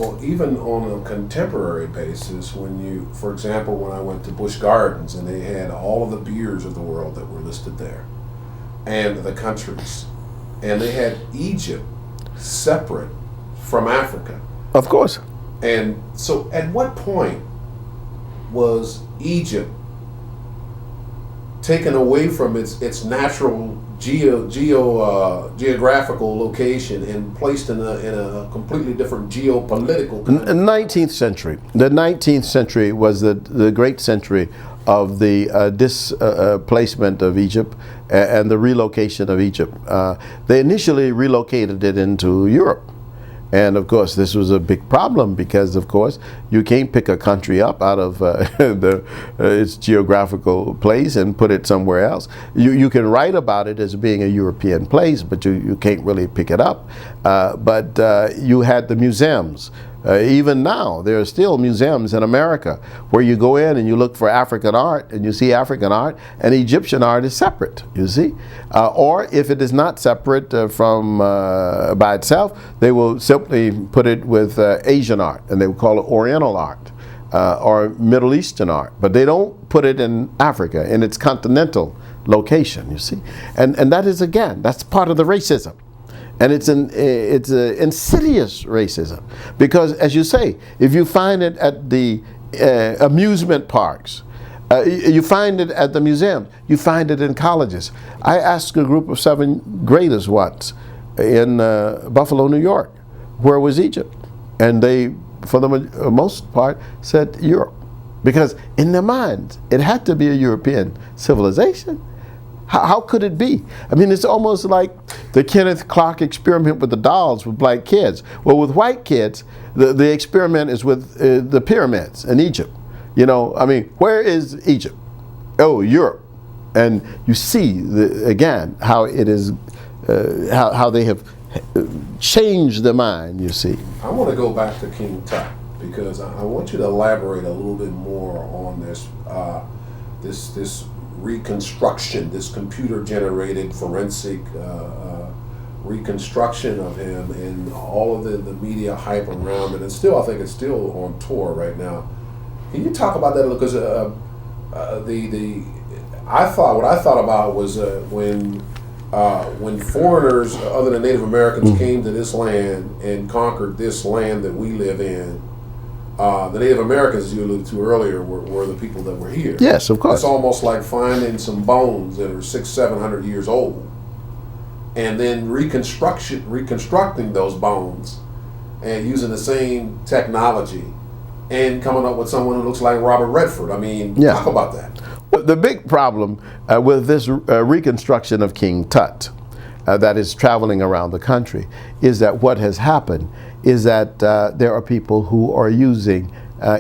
Well, even on a contemporary basis, when you, for example, when I went to Busch Gardens and they had all of the beers of the world that were listed there, and the countries, and they had Egypt separate from Africa. Of course. And so at what point was Egypt taken away from its natural geographical location and placed in a completely different geopolitical kind of 19th century. The 19th century was the great century of the displacement of Egypt and the relocation of Egypt. They initially relocated it into Europe. And of course, this was a big problem because, of course, you can't pick a country up out of its geographical place and put it somewhere else. You can write about it as being a European place, but you can't really pick it up. But you had the museums. Even now, there are still museums in America where you go in and you look for African art and you see African art, and Egyptian art is separate, you see. Or if it is not separate from by itself, they will simply put it with Asian art, and they will call it Oriental art or Middle Eastern art. But they don't put it in Africa, in its continental location, you see. And that is, again, that's part of the racism. And it's an insidious racism because, as you say, if you find it at the amusement parks, you find it at the museum, you find it in colleges. I asked a group of 7th graders once in Buffalo, New York, where was Egypt? And they, for the most part, said Europe. Because in their minds, it had to be a European civilization. How could it be? I mean, it's almost like the Kenneth Clark experiment with the dolls with black kids. Well, with white kids, the experiment is with the pyramids in Egypt. You know, I mean, where is Egypt? Oh, Europe. And you see, again, how it is, how they have changed their mind, you see. I want to go back to King Tut because I want you to elaborate a little bit more on this, this reconstruction, this computer-generated forensic reconstruction of him, and all of the media hype around it. And still, I think it's still on tour right now. Can you talk about that a little? Because what I thought about was when foreigners other than Native Americans came to this land and conquered this land that we live in. The Native Americans, as you alluded to earlier, were the people that were here. Yes, of course. It's almost like finding some bones that are 600-700 years old, and then reconstructing those bones, and using the same technology, and coming up with someone who looks like Robert Redford. I mean, talk about that. The big problem with this reconstruction of King Tut that is traveling around the country is that what has happened is that there are people who are using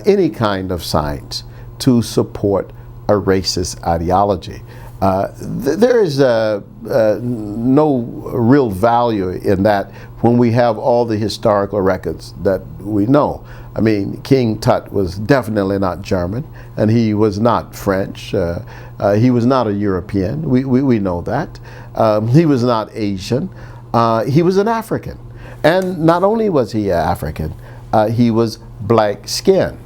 any kind of science to support a racist ideology. There is no real value in that when we have all the historical records that we know. I mean, King Tut was definitely not German, and he was not French. He was not a European. We know that. He was not Asian. He was an African. And not only was he African, he was black skinned,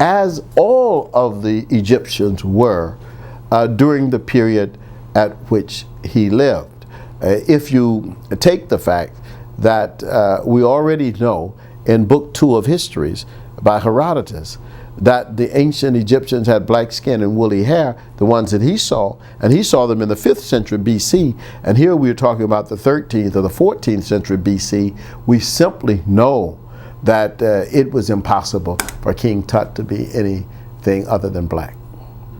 as all of the Egyptians were during the period at which he lived. If you take the fact that we already know in Book 2 of Histories by Herodotus that the ancient Egyptians had black skin and woolly hair, the ones that he saw, and he saw them in the 5th century BC, and here we're talking about the 13th or the 14th century BC, we simply know that it was impossible for King Tut to be anything other than black.